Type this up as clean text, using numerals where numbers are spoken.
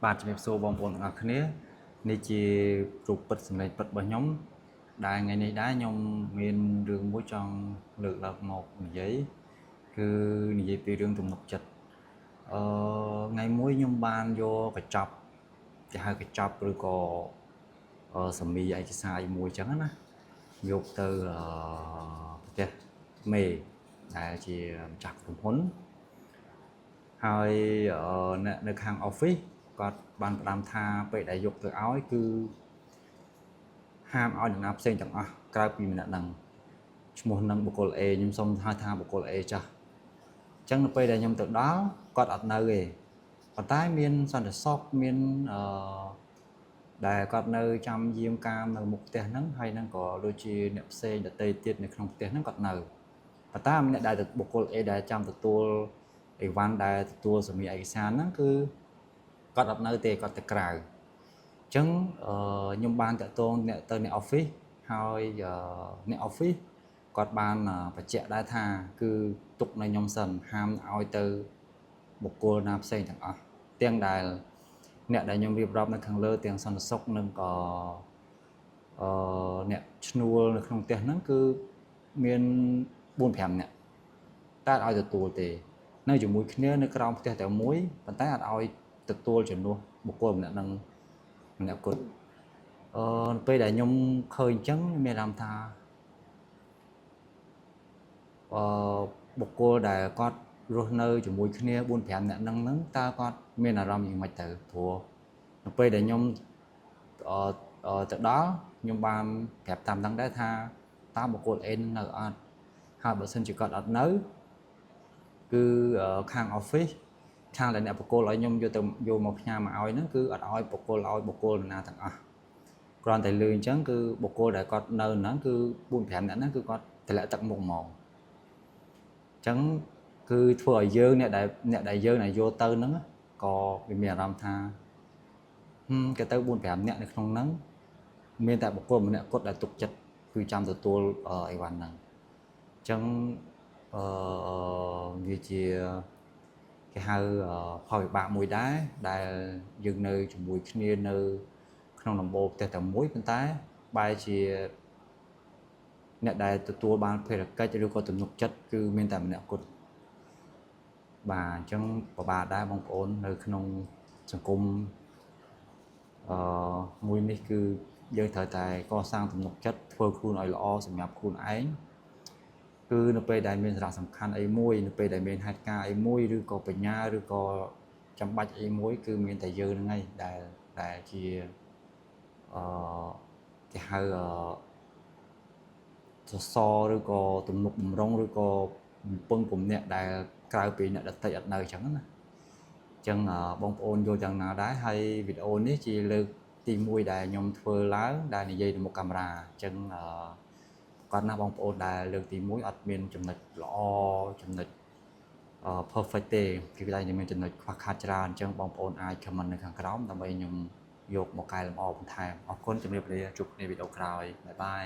បាទជំរាបសួរបងប្អូនទាំងអស់គ្នានេះជារូបពិតសម្លេងពិតរបស់ខ្ញុំដែលថ្ងៃនេះដែរខ្ញុំមានរឿងមួយចង់លើកឡើងមកនិយាយគឺនិយាយពីរឿងទំនុកចិត្តថ្ងៃមួយខ្ញុំបានយកកញ្ចប់គេហៅកញ្ចប់ឬក៏សមីឯកសារមួយអញ្ចឹងណាយកទៅប្រទេសមេដែលជាម្ចាស់ក្រុមហ៊ុនហើយអ្នកនៅខាង office គាត់បានផ្ដាំថាពេលដែលយកទៅឲ្យគឺហាមឲ្យអ្នកណាផ្សេងទាំងអស់ក្រៅពីម្នាក់ហ្នឹងឈ្មោះនឹងបុគ្គល A ខ្ញុំសុំហៅថាបុគ្គល A ចាស់អញ្ចឹងនៅពេលដែលខ្ញុំទៅដល់គាត់អត់នៅទេប៉ុន្តែមានសន្តិសុខមានដែលគាត់នៅចាំយាមកាមនៅមុខផ្ទះហ្នឹងហើយហ្នឹងក៏ដូចជាអ្នកផ្សេងដទៃទៀតនៅក្នុងផ្ទះហ្នឹងគាត់នៅប៉ុន្តែម្នាក់ដែលបុគ្គល A ដែលចាំទទួលអីវ៉ាន់ដែលទទួលសមីឯកសារហ្នឹងគឺគាត់អត់នៅទេគាត់ទៅក្រៅអញ្ចឹងខ្ញុំបានតាក់ទងអ្នកទៅអ្នក office ហើយអ្នក office គាត់បានបញ្ជាក់ដែរថាគឺទុកនៅខ្ញុំសិនហាមឲ្យទៅបុគ្គលណាផ្សេងទាំងអស់ទាំងដែលអ្នកដែលខ្ញុំរៀបរាប់នៅខាងលើទាំងសន្តិសុខនិងក៏អ្នកឈ្នួលនៅក្នុងផ្ទះហ្នឹងគឺមាន 4-5 នាក់តែអត់ឲ្យទទួលទេនៅជាមួយគ្នានៅក្រោមផ្ទះតែមួយប៉ុន្តែអត់ឲ្យទទួលជំនួសបុគ្គលម្នាក់នឹងម្នាក់គត់ពេលដែលខ្ញុំឃើញអញ្ចឹងមានអារម្មណ៍ថាបុគ្គលដែលគាត់រស់នៅជាមួយគ្នា 4-5 នាក់ហ្នឹងតើគាត់មានអារម្មណ៍យ៉ាងម៉េចទៅព្រោះនៅពេលដែលខ្ញុំទៅដល់ខ្ញុំបានប្រាប់តាមដឹងដែរថាតើបុគ្គល A នៅអត់ហើយបើសិនជាគាត់អត់នៅគឺខាង office ខាងដែលអ្នកបកគោលឲ្យខ្ញុំយកមកផ្ញើមកឲ្យហ្នឹងគឺអត់ឲ្យបកគោលឲ្យបុគ្គលណាទាំងអស់គ្រាន់តែលឺអញ្ចឹងគឺបុគ្គលដែលគាត់នៅហ្នឹងគឺ 4-5 នាក់ហ្នឹងគឺគាត់តម្លាក់ទឹកមុខហ្មងអញ្ចឹងគឺធ្វើឲ្យយើងអ្នកដែលយើងយកទៅហ្នឹងក៏វាមានអារម្មណ៍ថាគេទៅ 4-5 នាក់នៅក្នុងហ្នឹងមានតែបុគ្គលម្នាក់គត់ដែលទុកចិត្តគឺចាំទទួលអីវ៉ាន់ហ្នឹងអញ្ចឹងវាជាគេហៅផលវិបាកមួយដែរដែលយើងនៅជាមួយគ្នានៅក្នុងដំបូលផ្ទះតែមួយប៉ុន្តែបែរជាអ្នកដែលទទួលបានភារកិច្ចឬក៏ទំនុកចិត្តគឺមានតែម្នាក់គត់បាទអញ្ចឹងពិបាកដែរបងប្អូននៅក្នុងសង្គមមួយនេះគឺយើងត្រូវតែកសាងទំនុកចិត្តធ្វើខ្លួនឲ្យល្អសម្រាប់ខ្លួនឯងគឺនៅពេលដែលមានសារៈសំខាន់អីមួយនៅពេលដែលមានហេតុការណ៍អីមួយឬក៏បញ្ញាឬក៏ចាំបាច់អីមួយគឺមានតែយើងហ្នឹងឯងដែលជាគេហៅសសរឬក៏ទំនុកបំរុងឬក៏ពឹងពំនាក់ដែលក្រៅពីអ្នកដទៃអត់នៅអញ្ចឹងណាអញ្ចឹងបងប្អូនយល់យ៉ាងណាដែរហើយវីដេអូនេះជាលើកទី1ដែលខ្ញុំធ្វើឡើងដែលនិយាយទៅមុខកាមេរ៉ាអញ្ចឹងគាត់ណាបងប្អូនដែលលើកទី1អត់មានចំណុចល្អចំណុចperfect ទេគឺតែមានចំណុចខ្វះខាតច្រើនអញ្ចឹងបងប្អូនអាច comment នៅខាងក្រោមដើម្បីខ្ញុំយកមកកែលម្អបន្ថែមអរគុណជម្រាបលាជួបគ្នាវីដេអូក្រោយបាយបាយ